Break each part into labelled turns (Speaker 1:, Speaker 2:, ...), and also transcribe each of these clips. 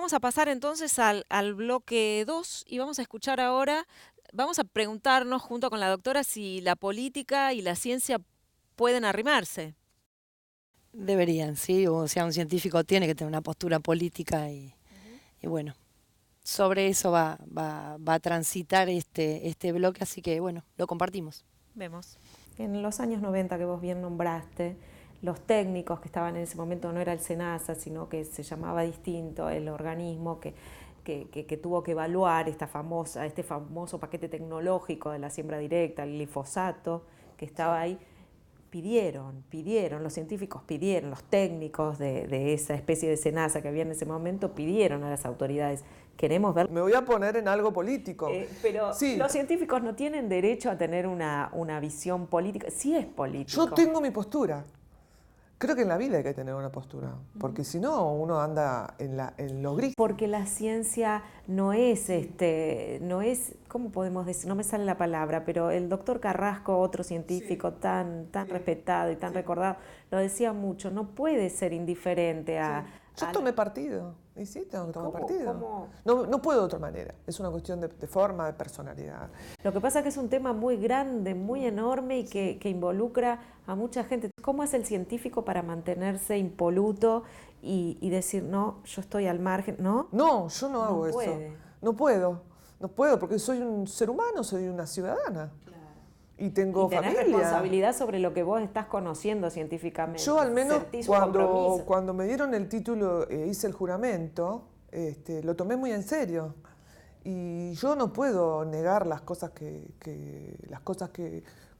Speaker 1: vamos a pasar entonces al bloque 2 y vamos a escuchar ahora, vamos a preguntarnos junto con la doctora si la política y la ciencia pueden arrimarse.
Speaker 2: Deberían, sí, o sea, un científico tiene que tener una postura política y bueno, sobre eso va a transitar este bloque, así que bueno, lo compartimos.
Speaker 1: Vemos.
Speaker 3: En los años 90 que vos bien nombraste, los técnicos que estaban en ese momento no era el SENASA, sino que se llamaba distinto el organismo que tuvo que evaluar este famoso paquete tecnológico de la siembra directa, el glifosato, que estaba ahí. Pidieron, los científicos pidieron, los técnicos de esa especie de SENASA que había en ese momento pidieron a las autoridades, queremos ver.
Speaker 4: Me voy a poner en algo político.
Speaker 3: Pero
Speaker 4: sí.
Speaker 3: Los científicos no tienen derecho a tener una visión política. Sí es político.
Speaker 4: Yo tengo mi postura. Creo que en la vida hay que tener una postura, porque si no uno anda en lo gris.
Speaker 3: Porque la ciencia no es, ¿cómo podemos decir? No me sale la palabra, pero el doctor Carrasco, otro científico tan respetado y tan recordado, lo decía mucho, no puede ser indiferente a...
Speaker 4: Yo tomé partido, y sí, tengo que tomar partido.
Speaker 3: ¿Cómo?
Speaker 4: No puedo de otra manera, es una cuestión de forma, de personalidad.
Speaker 3: Lo que pasa es que es un tema muy grande, muy enorme y que involucra a mucha gente. ¿Cómo es el científico para mantenerse impoluto y decir, no, yo estoy al margen, ¿no?
Speaker 4: No, yo no hago eso. No puedo, porque soy un ser humano, soy una ciudadana. Y tengo
Speaker 3: tenés
Speaker 4: familia.
Speaker 3: Responsabilidad sobre lo que vos estás conociendo científicamente.
Speaker 4: Yo al menos cuando me dieron el título, hice el juramento, lo tomé muy en serio. Y yo no puedo negar las cosas que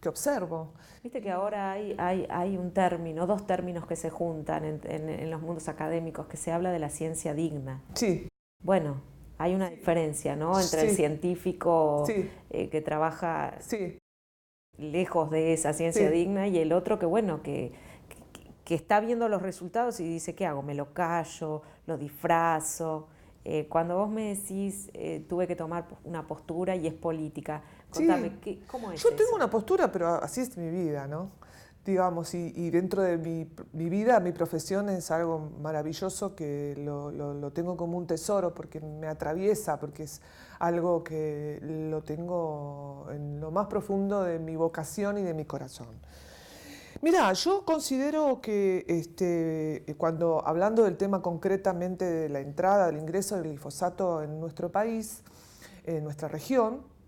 Speaker 4: observo.
Speaker 3: Viste que ahora hay un término, dos términos que se juntan en los mundos académicos, que se habla de la ciencia digna.
Speaker 4: Sí.
Speaker 3: Bueno, hay una diferencia, ¿no? Entre el científico que trabaja lejos de esa ciencia digna y el otro que está viendo los resultados y dice, ¿qué hago? ¿Me lo callo? ¿Lo disfrazo? Cuando vos me decís, tuve que tomar una postura y es política, contame, ¿cómo es
Speaker 4: Yo
Speaker 3: eso?
Speaker 4: tengo una postura, pero así es mi vida, ¿no? Digamos, y dentro de mi vida, mi profesión es algo maravilloso que lo tengo como un tesoro porque me atraviesa, porque es algo que lo tengo en lo más profundo de mi vocación y de mi corazón. Mirá, yo considero que cuando hablando del tema concretamente de la entrada, del ingreso del glifosato en nuestro país, en nuestra región,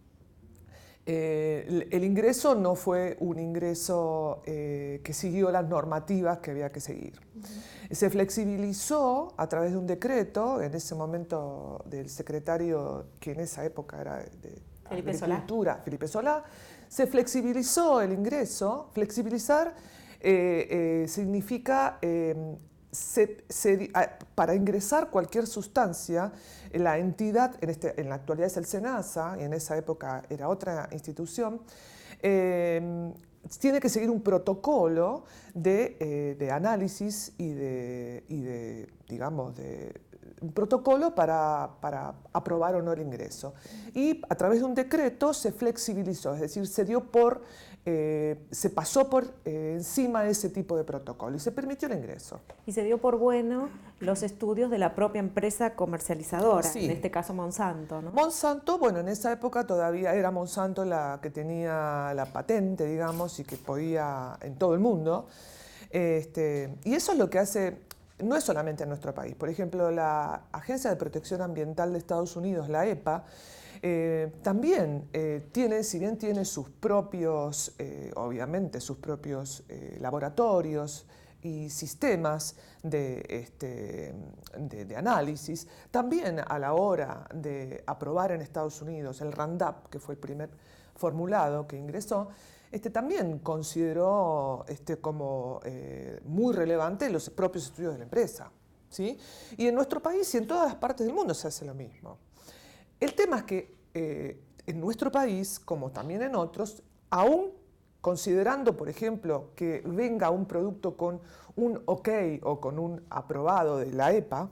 Speaker 4: el ingreso no fue un ingreso que siguió las normativas que había que seguir. Se flexibilizó a través de un decreto, en ese momento del secretario, que en esa época era de Agricultura, Felipe Solá, se flexibilizó el ingreso. Flexibilizar significa para ingresar cualquier sustancia, la entidad, en la actualidad es el SENASA, y en esa época era otra institución, tiene que seguir un protocolo de análisis y digamos, un protocolo para aprobar o no el ingreso. Y a través de un decreto se flexibilizó, es decir, se pasó por encima de ese tipo de protocolo y se permitió el ingreso.
Speaker 3: Y se dio por bueno los estudios de la propia empresa comercializadora,
Speaker 4: sí.
Speaker 3: En este caso Monsanto, ¿no?
Speaker 4: Monsanto, bueno, en esa época todavía era Monsanto la que tenía la patente, digamos, y que podía en todo el mundo. Y eso es lo que hace... No es solamente en nuestro país. Por ejemplo, la Agencia de Protección Ambiental de Estados Unidos, la EPA, también si bien tiene sus propios, obviamente, sus propios laboratorios y sistemas de análisis, también a la hora de aprobar en Estados Unidos el Roundup, que fue el primer formulado que ingresó, también consideró como muy relevante los propios estudios de la empresa, ¿sí? Y en nuestro país y en todas las partes del mundo se hace lo mismo. El tema es que en nuestro país, como también en otros, aún considerando, por ejemplo, que venga un producto con un OK o con un aprobado de la EPA,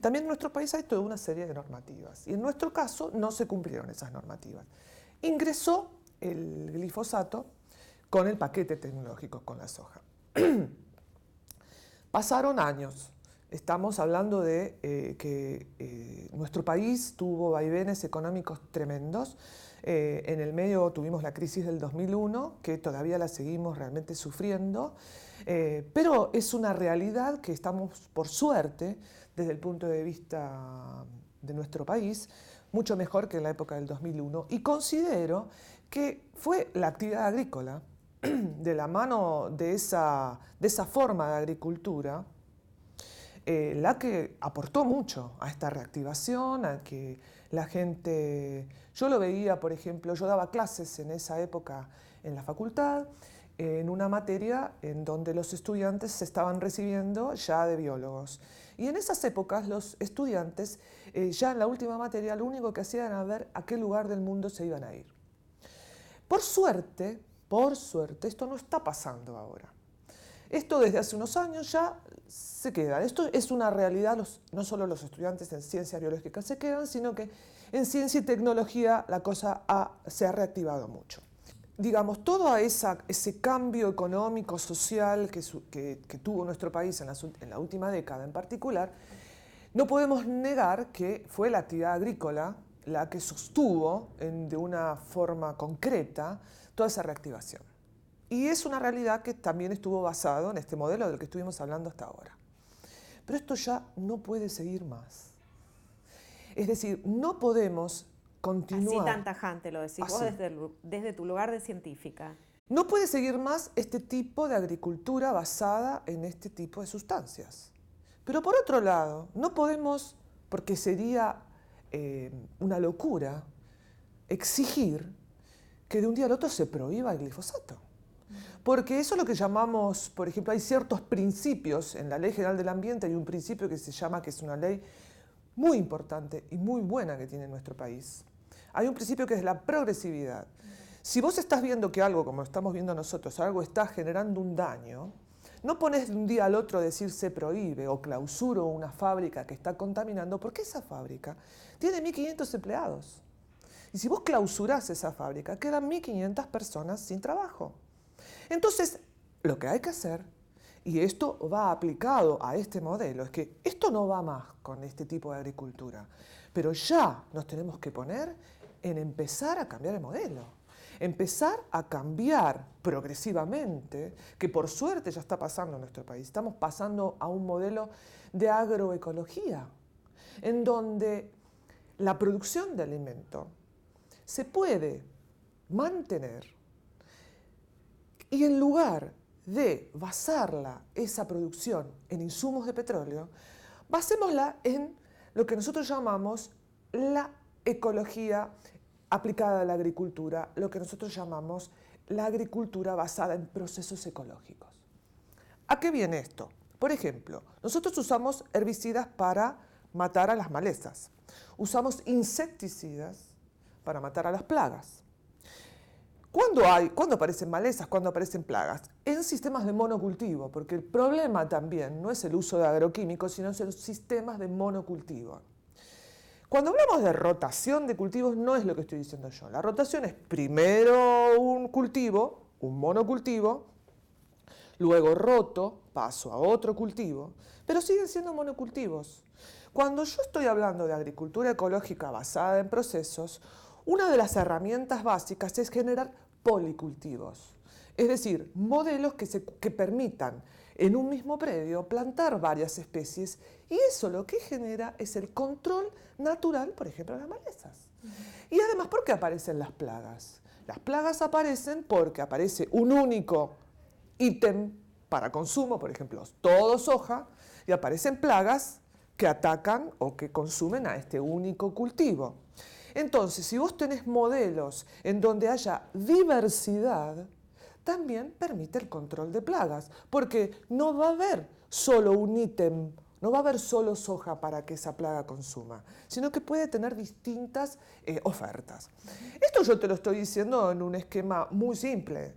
Speaker 4: también en nuestro país hay toda una serie de normativas. Y en nuestro caso no se cumplieron esas normativas. Ingresó el glifosato con el paquete tecnológico con la soja. Pasaron años. Estamos hablando de que nuestro país tuvo vaivenes económicos tremendos. En el medio tuvimos la crisis del 2001, que todavía la seguimos realmente sufriendo, pero es una realidad que estamos, por suerte, desde el punto de vista de nuestro país, mucho mejor que en la época del 2001. Y considero que fue la actividad agrícola, de la mano de esa forma de agricultura, la que aportó mucho a esta reactivación, a que la gente... Yo lo veía, por ejemplo, yo daba clases en esa época en la facultad, en una materia en donde los estudiantes se estaban recibiendo ya de biólogos. Y en esas épocas los estudiantes, ya en la última materia, lo único que hacían era ver a qué lugar del mundo se iban a ir. Por suerte, esto no está pasando ahora. Esto desde hace unos años ya se queda. Esto es una realidad, no solo los estudiantes en ciencias biológicas se quedan, sino que en ciencia y tecnología la cosa se ha reactivado mucho. Digamos, todo ese cambio económico, social que tuvo nuestro país en la última década en particular, no podemos negar que fue la actividad agrícola la que sostuvo de una forma concreta toda esa reactivación. Y es una realidad que también estuvo basado en este modelo del que estuvimos hablando hasta ahora. Pero esto ya no puede seguir más. Es decir, no podemos continuar...
Speaker 3: Así tan tajante lo decís vos desde tu lugar de científica.
Speaker 4: No puede seguir más este tipo de agricultura basada en este tipo de sustancias. Pero por otro lado, no podemos, porque sería una locura, exigir que de un día al otro se prohíba el glifosato. Porque eso es lo que llamamos, por ejemplo, hay ciertos principios en la Ley General del Ambiente, hay un principio que se llama, que es una ley muy importante y muy buena que tiene nuestro país. Hay un principio que es la progresividad. Si vos estás viendo que algo, como estamos viendo nosotros, algo está generando un daño, no pones de un día al otro decir se prohíbe o clausuro una fábrica que está contaminando, porque esa fábrica tiene 1.500 empleados. Y si vos clausurás esa fábrica, quedan 1.500 personas sin trabajo. Entonces, lo que hay que hacer, y esto va aplicado a este modelo, es que esto no va más con este tipo de agricultura, pero ya nos tenemos que poner en empezar a cambiar el modelo, empezar a cambiar progresivamente, que por suerte ya está pasando en nuestro país. Estamos pasando a un modelo de agroecología, en donde la producción de alimento se puede mantener y en lugar de basarla, esa producción, en insumos de petróleo, basémosla en lo que nosotros llamamos la ecología aplicada a la agricultura, lo que nosotros llamamos la agricultura basada en procesos ecológicos. ¿A qué viene esto? Por ejemplo, nosotros usamos herbicidas para matar a las malezas, usamos insecticidas para matar a las plagas. ¿Cuándo aparecen malezas? ¿Cuándo aparecen plagas? En sistemas de monocultivo, porque el problema también no es el uso de agroquímicos, sino los sistemas de monocultivo. Cuando hablamos de rotación de cultivos, no es lo que estoy diciendo yo. La rotación es primero un cultivo, un monocultivo, luego roto, paso a otro cultivo, pero siguen siendo monocultivos. Cuando yo estoy hablando de agricultura ecológica basada en procesos, una de las herramientas básicas es generar policultivos, es decir, modelos que permitan en un mismo predio plantar varias especies, y eso lo que genera es el control natural, por ejemplo, de las malezas. Y además, ¿por qué aparecen las plagas? Las plagas aparecen porque aparece un único ítem para consumo, por ejemplo, todo soja, y aparecen plagas que atacan o que consumen a este único cultivo. Entonces, si vos tenés modelos en donde haya diversidad, también permite el control de plagas, porque no va a haber solo un ítem, no va a haber solo soja para que esa plaga consuma, sino que puede tener distintas ofertas. Esto yo te lo estoy diciendo en un esquema muy simple.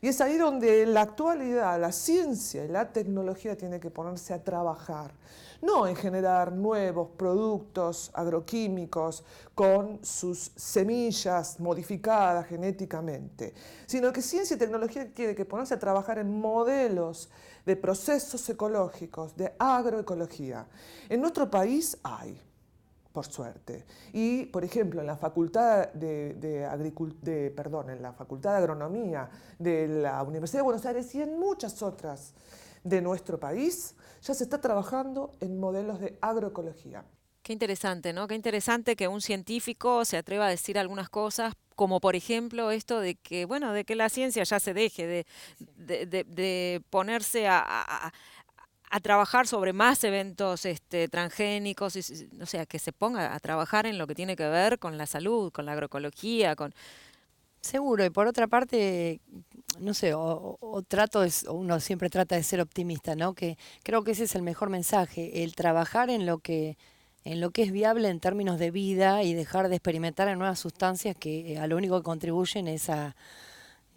Speaker 4: Y es ahí donde en la actualidad la ciencia y la tecnología tienen que ponerse a trabajar, no en generar nuevos productos agroquímicos con sus semillas modificadas genéticamente, sino que ciencia y tecnología tienen que ponerse a trabajar en modelos de procesos ecológicos, de agroecología. En nuestro país hay, por suerte. Y, por ejemplo, en la Facultad en la Facultad de Agronomía de la Universidad de Buenos Aires y en muchas otras de nuestro país, ya se está trabajando en modelos de agroecología.
Speaker 1: Qué interesante, ¿no? Qué interesante que un científico se atreva a decir algunas cosas, como por ejemplo esto de que, bueno, de que la ciencia ya se deje de ponerse a trabajar sobre más eventos transgénicos, o sea, que se ponga a trabajar en lo que tiene que ver con la salud, con la agroecología, con...
Speaker 2: Seguro, y por otra parte, no sé, uno siempre trata de ser optimista, ¿no? Que creo que ese es el mejor mensaje, el trabajar en lo que es viable en términos de vida y dejar de experimentar en nuevas sustancias que a lo único que contribuyen es a,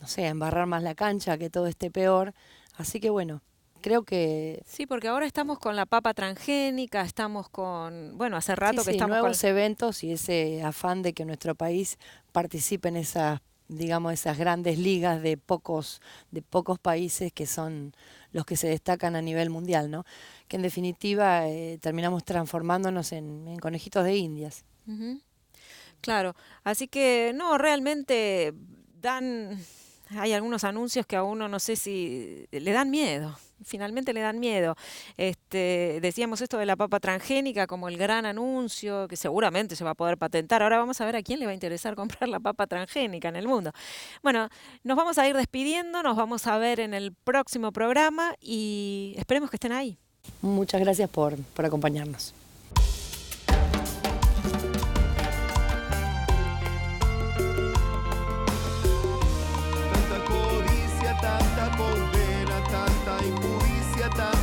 Speaker 2: no sé, a embarrar más la cancha, a que todo esté peor. Así que bueno, creo que...
Speaker 1: Sí, porque ahora estamos con la papa transgénica, estamos con, bueno, hace rato que estamos
Speaker 2: nuevos eventos y ese afán de que nuestro país participe en esas, digamos, esas grandes ligas de pocos países que son los que se destacan a nivel mundial, ¿no? Que en definitiva terminamos transformándonos en conejitos de indias.
Speaker 1: Uh-huh. Claro, así que no, realmente hay algunos anuncios que a uno no sé si le dan miedo. Finalmente le dan miedo. Decíamos esto de la papa transgénica como el gran anuncio, que seguramente se va a poder patentar. Ahora vamos a ver a quién le va a interesar comprar la papa transgénica en el mundo. Bueno, nos vamos a ir despidiendo, nos vamos a ver en el próximo programa y esperemos que estén ahí.
Speaker 2: Muchas gracias por acompañarnos.
Speaker 5: Tanta codicia, tanta condena, tanta injusticia, tanta